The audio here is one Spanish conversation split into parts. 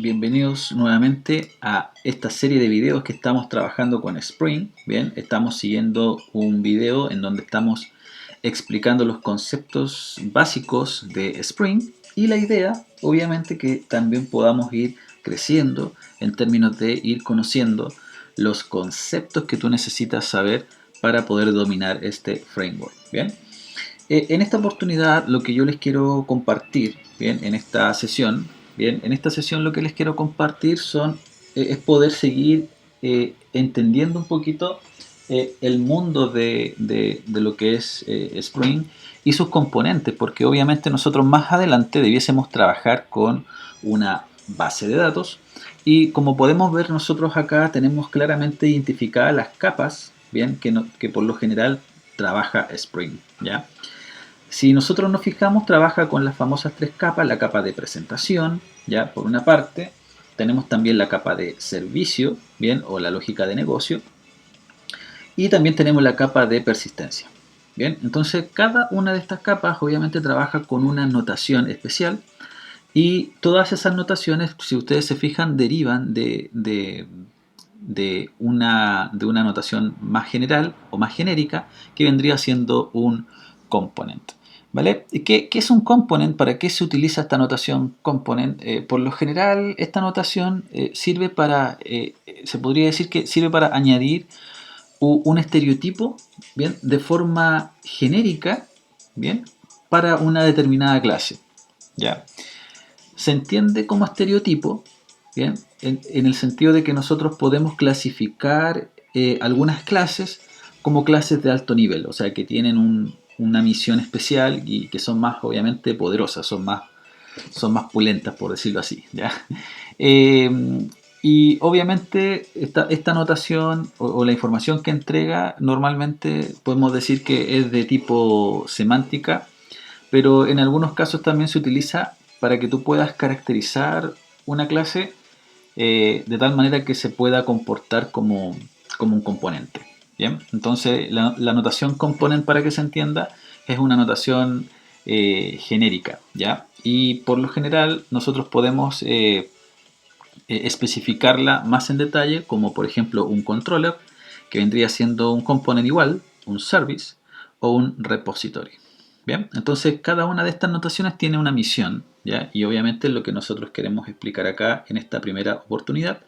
bienvenidos nuevamente a esta serie de videos que estamos trabajando con Spring. Bien, estamos siguiendo un video en donde estamos explicando los conceptos básicos de Spring y la idea, obviamente, que también podamos ir creciendo en términos de ir conociendo los conceptos que tú necesitas saber para poder dominar este framework. Bien, en esta oportunidad lo que yo les quiero compartir, bien, en esta sesión lo que les quiero compartir es poder seguir entendiendo un poquito el mundo de lo que es Spring y sus componentes, porque obviamente nosotros más adelante debiésemos trabajar con una base de datos y como podemos ver nosotros acá tenemos claramente identificadas las capas, bien, que por lo general trabaja Spring, ¿ya? Si nosotros nos fijamos, trabaja con las famosas tres capas, la capa de presentación, ya por una parte, tenemos también la capa de servicio, bien, o la lógica de negocio, y también tenemos la capa de persistencia. Bien, entonces cada una de estas capas obviamente trabaja con una notación especial y todas esas notaciones, si ustedes se fijan, derivan de una notación más general o más genérica que vendría siendo un component. ¿Vale? ¿Qué es un component? ¿Para qué se utiliza esta notación component? Por lo general, esta notación sirve para, se podría decir que sirve para añadir un estereotipo, ¿bien? De forma genérica, ¿bien? Para una determinada clase, ¿ya? Se entiende como estereotipo, ¿bien? En el sentido de que nosotros podemos clasificar algunas clases como clases de alto nivel, o sea, que tienen una misión especial y que son más, obviamente, poderosas, son más pulentas, por decirlo así, ¿ya? Eh, y obviamente esta notación o la información que entrega normalmente podemos decir que es de tipo semántica, pero en algunos casos también se utiliza para que tú puedas caracterizar una clase de tal manera que se pueda comportar como un componente. Bien, entonces la notación component, para que se entienda, es una notación genérica, ¿ya? Y por lo general nosotros podemos especificarla más en detalle, como por ejemplo un controller, que vendría siendo un component igual, un service o un repository. Bien, entonces cada una de estas notaciones tiene una misión, ¿ya? Y obviamente lo que nosotros queremos explicar acá en esta primera oportunidad,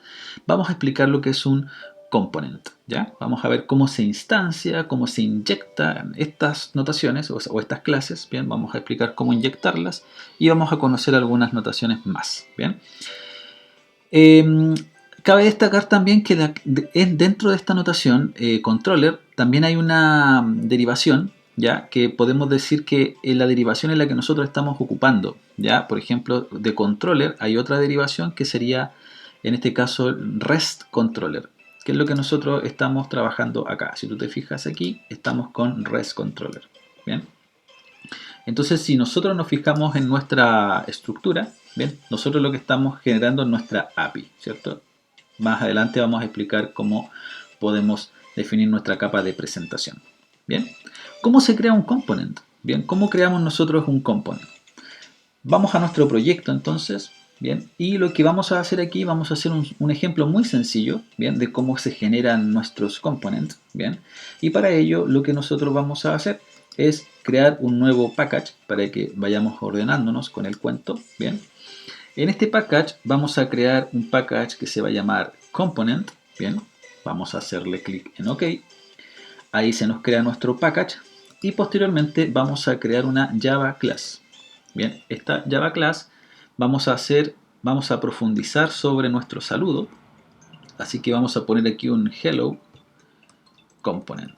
vamos a explicar lo que es un component, ¿ya? Vamos a ver cómo se instancia, cómo se inyectan estas notaciones o estas clases, ¿bien? Vamos a explicar cómo inyectarlas y vamos a conocer algunas notaciones más, ¿bien? Eh, Cabe destacar también que dentro de esta notación controller también hay una derivación, ¿ya? Que podemos decir que la derivación es la que nosotros estamos ocupando, ¿ya? Por ejemplo, de controller hay otra derivación que sería, en este caso, REST controller, que es lo que nosotros estamos trabajando acá. Si tú te fijas aquí, estamos con REST controller, ¿bien? Entonces, si nosotros nos fijamos en nuestra estructura, ¿bien? Nosotros lo que estamos generando es nuestra API, ¿cierto? Más adelante vamos a explicar cómo podemos definir nuestra capa de presentación. ¿Bien? ¿Cómo se crea un component? Bien, ¿cómo creamos nosotros un component? Vamos a nuestro proyecto entonces, ¿bien? Y lo que vamos a hacer aquí, vamos a hacer un ejemplo muy sencillo, ¿bien? De cómo se generan nuestros components, ¿bien? Y para ello lo que nosotros vamos a hacer es crear un nuevo package para que vayamos ordenándonos con el cuento, ¿bien? En este package vamos a crear un package que se va a llamar component, ¿bien? Vamos a hacerle clic en OK. Ahí se nos crea nuestro package y posteriormente vamos a crear una Java class. Bien, esta Java class vamos a profundizar sobre nuestro saludo, así que vamos a poner aquí un hello component.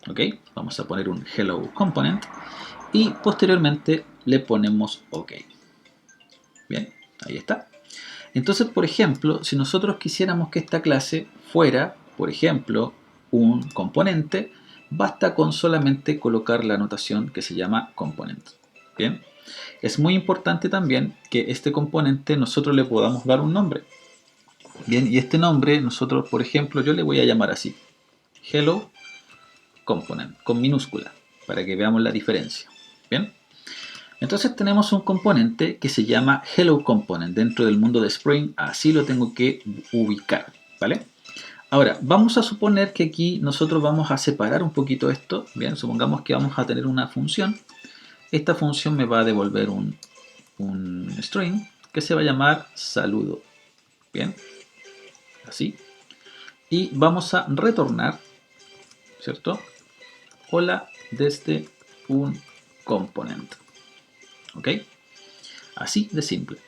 ¿Ok? Vamos a poner un hello component y posteriormente le ponemos OK. Bien, ahí está. Entonces, por ejemplo, si nosotros quisiéramos que esta clase fuera, por ejemplo, un componente, basta con solamente colocar la anotación que se llama component. Bien, es muy importante también que este componente nosotros le podamos dar un nombre. Bien, y este nombre nosotros, por ejemplo, yo le voy a llamar así, hello component, con minúscula, para que veamos la diferencia. Bien, Entonces tenemos un componente que se llama Hello Component dentro del mundo de Spring, así lo tengo que ubicar, ¿vale? Ahora, vamos a suponer que aquí nosotros vamos a separar un poquito esto, bien, supongamos que vamos a tener una función, esta función me va a devolver un string que se va a llamar saludo, bien, así, y vamos a retornar, ¿cierto? Hola desde un componente, ¿ok? Así de simple,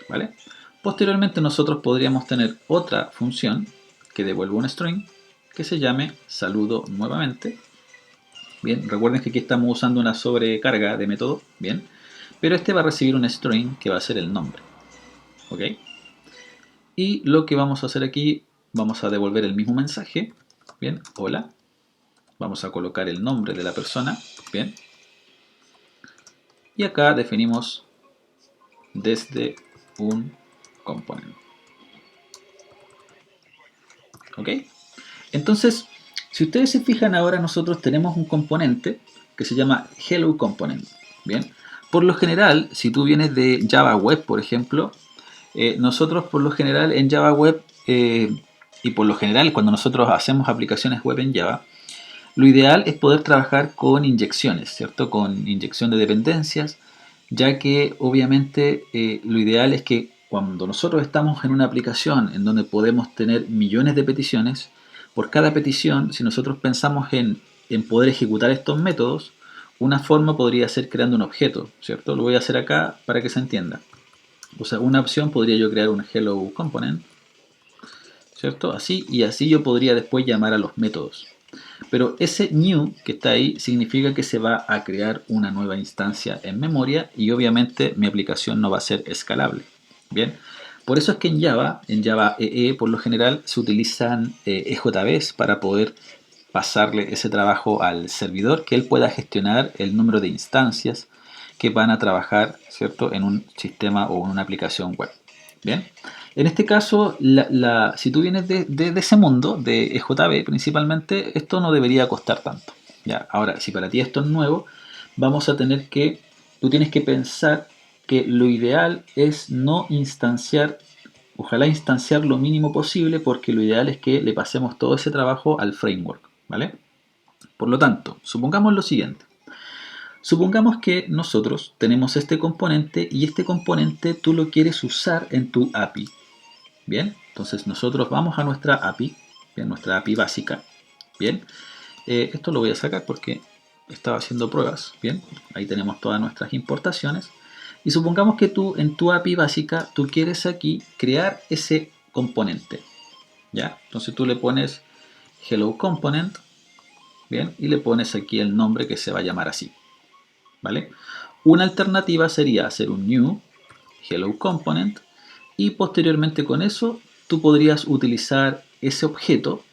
¿vale? Posteriormente nosotros podríamos tener otra función que devuelva un string que se llame saludo nuevamente. Bien, recuerden que aquí estamos usando una sobrecarga de método, bien, pero este va a recibir un string que va a ser el nombre, ¿ok? Y lo que vamos a hacer aquí, vamos a devolver el mismo mensaje, bien, hola, vamos a colocar el nombre de la persona, bien, y acá definimos desde un componente, ¿ok? Entonces, si ustedes se fijan ahora, nosotros tenemos un componente que se llama Hello Component. Bien, por lo general, si tú vienes de Java Web, por ejemplo, nosotros por lo general en Java Web y por lo general cuando nosotros hacemos aplicaciones web en Java, lo ideal es poder trabajar con inyecciones, ¿cierto? Con inyección de dependencias, ya que obviamente lo ideal es que cuando nosotros estamos en una aplicación en donde podemos tener millones de peticiones, por cada petición, si nosotros pensamos en poder ejecutar estos métodos, una forma podría ser creando un objeto, ¿cierto? Lo voy a hacer acá para que se entienda. O sea, una opción podría yo crear un hello component, ¿cierto? Así, y así yo podría después llamar a los métodos. Pero ese new que está ahí significa que se va a crear una nueva instancia en memoria y obviamente mi aplicación no va a ser escalable. Bien, por eso es que en Java EE por lo general se utilizan EJBs para poder pasarle ese trabajo al servidor, que él pueda gestionar el número de instancias que van a trabajar, ¿cierto?, en un sistema o en una aplicación web. Bien, en este caso, si tú vienes de ese mundo, de EJB principalmente, esto no debería costar tanto. ¿Ya? Ahora, si para ti esto es nuevo, vamos a tener que, tú tienes que pensar que lo ideal es no instanciar, ojalá instanciar lo mínimo posible, porque lo ideal es que le pasemos todo ese trabajo al framework, ¿vale? Por lo tanto, supongamos lo siguiente. Supongamos que nosotros tenemos este componente y este componente tú lo quieres usar en tu API. Bien, entonces nosotros vamos a nuestra API, bien, nuestra API básica. Bien, esto lo voy a sacar porque estaba haciendo pruebas. Bien, ahí tenemos todas nuestras importaciones. Y supongamos que tú en tu API básica tú quieres aquí crear ese componente. ¿Ya? Entonces tú le pones hello component, bien, y le pones aquí el nombre que se va a llamar así. ¿Vale? Una alternativa sería hacer un new hello component y posteriormente con eso tú podrías utilizar ese objeto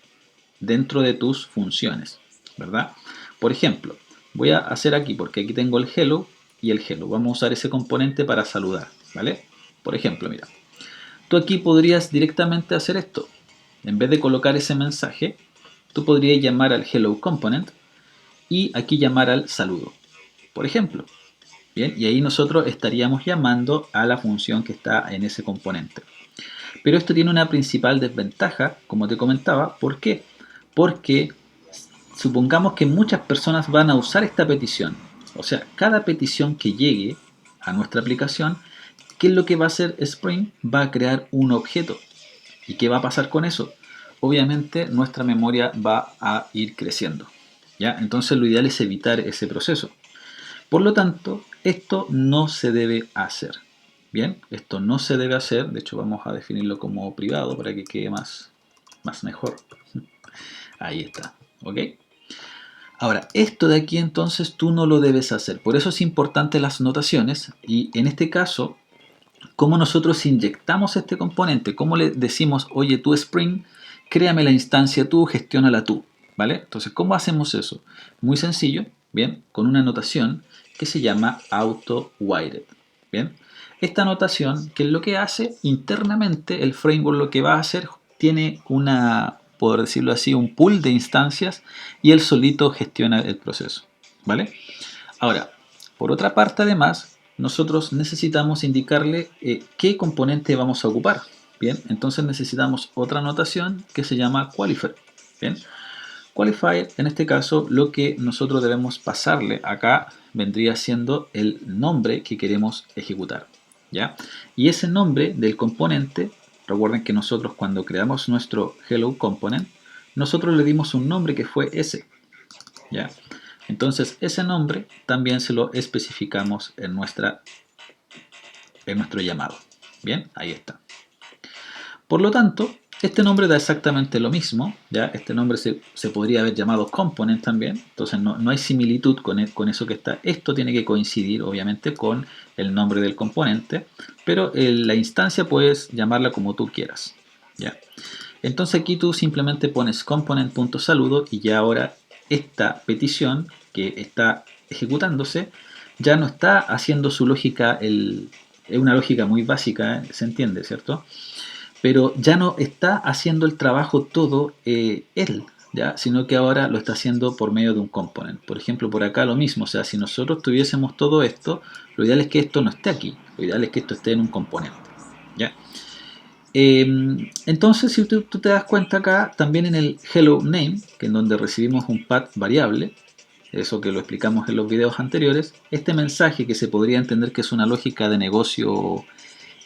dentro de tus funciones, ¿verdad? Por ejemplo, voy a hacer aquí, porque aquí tengo el hello y el hello. Vamos a usar ese componente para saludar, ¿vale? Por ejemplo, mira, tú aquí podrías directamente hacer esto. En vez de colocar ese mensaje, tú podrías llamar al hello component y aquí llamar al saludo, por ejemplo. Bien, y ahí nosotros estaríamos llamando a la función que está en ese componente. Pero esto tiene una principal desventaja, como te comentaba. ¿Por qué? Porque supongamos que muchas personas van a usar esta petición. O sea, cada petición que llegue a nuestra aplicación, ¿qué es lo que va a hacer Spring? Va a crear un objeto. ¿Y qué va a pasar con eso? Obviamente nuestra memoria va a ir creciendo. ¿Ya? Entonces lo ideal es evitar ese proceso. Por lo tanto, esto no se debe hacer. Bien, esto no se debe hacer. De hecho, vamos a definirlo como privado para que quede más mejor. Ahí está. ¿Ok? Ahora, esto de aquí entonces tú no lo debes hacer. Por eso es importante las notaciones. Y en este caso, cómo nosotros inyectamos este componente. Cómo le decimos, oye, tú Spring, créame la instancia tú, gestiónala tú. ¿Vale? Entonces, ¿cómo hacemos eso? Muy sencillo. Bien, con una notación que se llama auto-wired. Bien, esta notación, ¿qué es lo que hace? Internamente el framework lo que va a hacer tiene una, por decirlo así, un pool de instancias y él solito gestiona el proceso. ¿Vale? Ahora, por otra parte además, nosotros necesitamos indicarle qué componente vamos a ocupar. Bien, entonces necesitamos otra notación que se llama qualifier. Bien, qualifier en este caso lo que nosotros debemos pasarle acá vendría siendo el nombre que queremos ejecutar. ¿Ya? Y ese nombre del componente, recuerden que nosotros cuando creamos nuestro hello component, nosotros le dimos un nombre que fue ese. ¿Ya? Entonces ese nombre también se lo especificamos en nuestro llamado. Bien, ahí está. Por lo tanto, este nombre da exactamente lo mismo. ¿Ya? Este nombre se podría haber llamado component también. Entonces no hay similitud con eso que está. Esto tiene que coincidir obviamente con el nombre del componente. Pero la instancia puedes llamarla como tú quieras. ¿Ya? Entonces aquí tú simplemente pones component.saludo y ya ahora esta petición que está ejecutándose ya no está haciendo su lógica, es una lógica muy básica, se entiende, ¿cierto? Pero ya no está haciendo el trabajo todo él, ¿ya? Sino que ahora lo está haciendo por medio de un component. Por ejemplo, por acá lo mismo, o sea, si nosotros tuviésemos todo esto, lo ideal es que esto no esté aquí, lo ideal es que esto esté en un componente, ¿ya? Entonces, si tú te das cuenta acá, también en el hello name, que en donde recibimos un path variable, eso que lo explicamos en los videos anteriores, este mensaje que se podría entender que es una lógica de negocio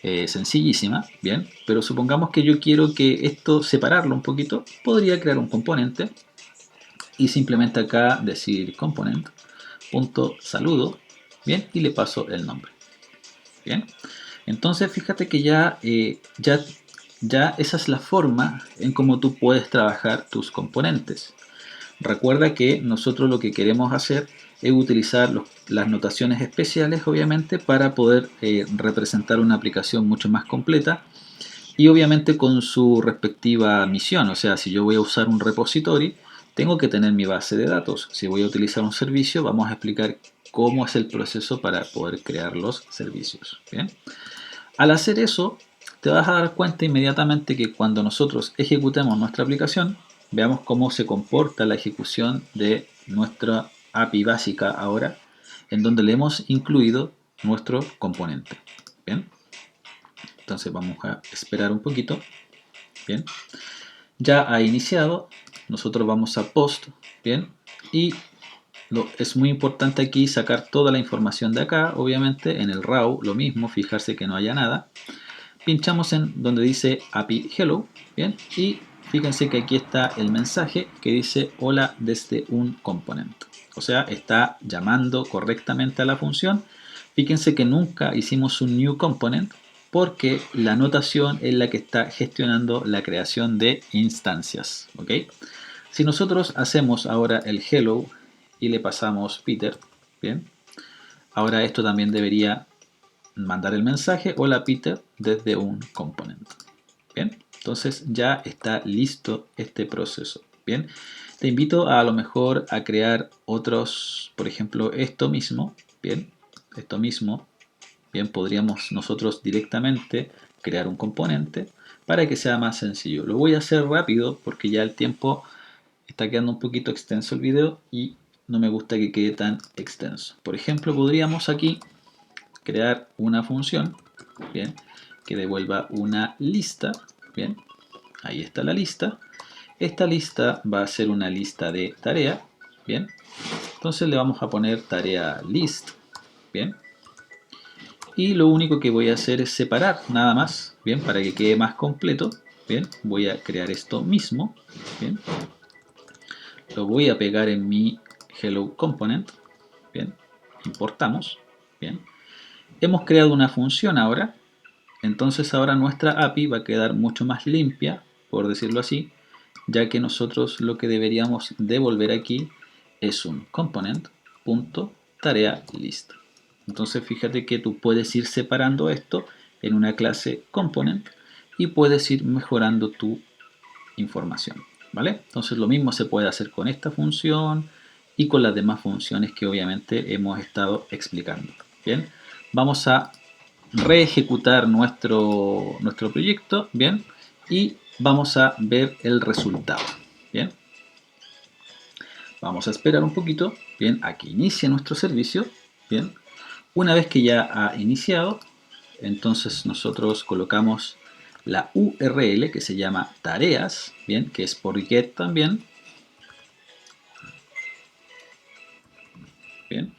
sencillísima, bien, pero supongamos que yo quiero que esto separarlo un poquito, podría crear un componente y simplemente acá decir component.saludo, bien, y le paso el nombre, bien. Entonces fíjate que ya esa es la forma en cómo tú puedes trabajar tus componentes. Recuerda que nosotros lo que queremos hacer es utilizar las notaciones especiales, obviamente, para poder representar una aplicación mucho más completa y obviamente con su respectiva misión. O sea, si yo voy a usar un repository, tengo que tener mi base de datos. Si voy a utilizar un servicio, vamos a explicar cómo es el proceso para poder crear los servicios. ¿Bien? Al hacer eso, te vas a dar cuenta inmediatamente que cuando nosotros ejecutemos nuestra aplicación, veamos cómo se comporta la ejecución de nuestra API básica ahora, en donde le hemos incluido nuestro componente. Bien, entonces vamos a esperar un poquito. Bien, ya ha iniciado, nosotros vamos a post, bien, y es muy importante aquí sacar toda la información de acá, obviamente en el raw lo mismo, fijarse que no haya nada. Pinchamos en donde dice API Hello, bien, y fíjense que aquí está el mensaje que dice hola desde un componente. O sea, está llamando correctamente a la función. Fíjense que nunca hicimos un new component porque la notación es la que está gestionando la creación de instancias. ¿Ok? Si nosotros hacemos ahora el hello y le pasamos Peter, bien, ahora esto también debería mandar el mensaje hola Peter desde un componente. Bien, entonces ya está listo este proceso. Bien, te invito a lo mejor a crear otros, por ejemplo, esto mismo. Bien, esto mismo. Bien, podríamos nosotros directamente crear un componente para que sea más sencillo. Lo voy a hacer rápido porque ya el tiempo está quedando un poquito extenso el video y no me gusta que quede tan extenso. Por ejemplo, podríamos aquí crear una función, bien, que devuelva una lista, bien, ahí está la lista. Esta lista va a ser una lista de tarea, bien, entonces le vamos a poner tarea list, bien, y lo único que voy a hacer es separar nada más, bien, para que quede más completo, bien, voy a crear esto mismo, bien, lo voy a pegar en mi hello component, bien, importamos, bien, hemos creado una función ahora. Entonces ahora nuestra API va a quedar mucho más limpia, por decirlo así, ya que nosotros lo que deberíamos devolver aquí es un component.tareaList. Entonces fíjate que tú puedes ir separando esto en una clase component y puedes ir mejorando tu información, ¿vale? Entonces lo mismo se puede hacer con esta función y con las demás funciones que obviamente hemos estado explicando. Bien, vamos a reejecutar nuestro proyecto, bien, y vamos a ver el resultado, bien. Vamos a esperar un poquito, bien, a que inicie nuestro servicio, bien. Una vez que ya ha iniciado, entonces nosotros colocamos la URL que se llama tareas, bien, que es por get también, bien,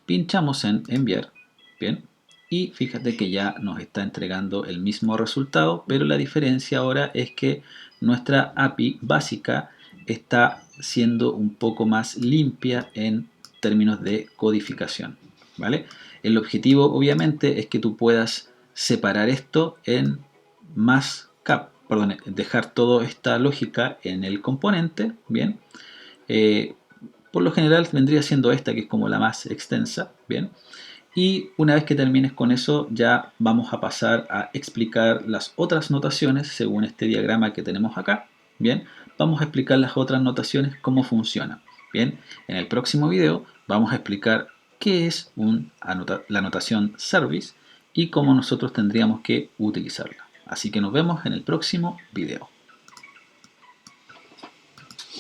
pinchamos en enviar, bien, y fíjate que ya nos está entregando el mismo resultado, pero la diferencia ahora es que nuestra API básica está siendo un poco más limpia en términos de codificación, ¿vale? El objetivo obviamente es que tú puedas separar esto en más perdón, dejar toda esta lógica en el componente, bien. Eh, por lo general vendría siendo esta, que es como la más extensa, bien. Y una vez que termines con eso, ya vamos a pasar a explicar las otras notaciones según este diagrama que tenemos acá. Bien, vamos a explicar las otras notaciones, cómo funcionan. Bien, en el próximo video vamos a explicar qué es la notación service y cómo nosotros tendríamos que utilizarla. Así que nos vemos en el próximo video.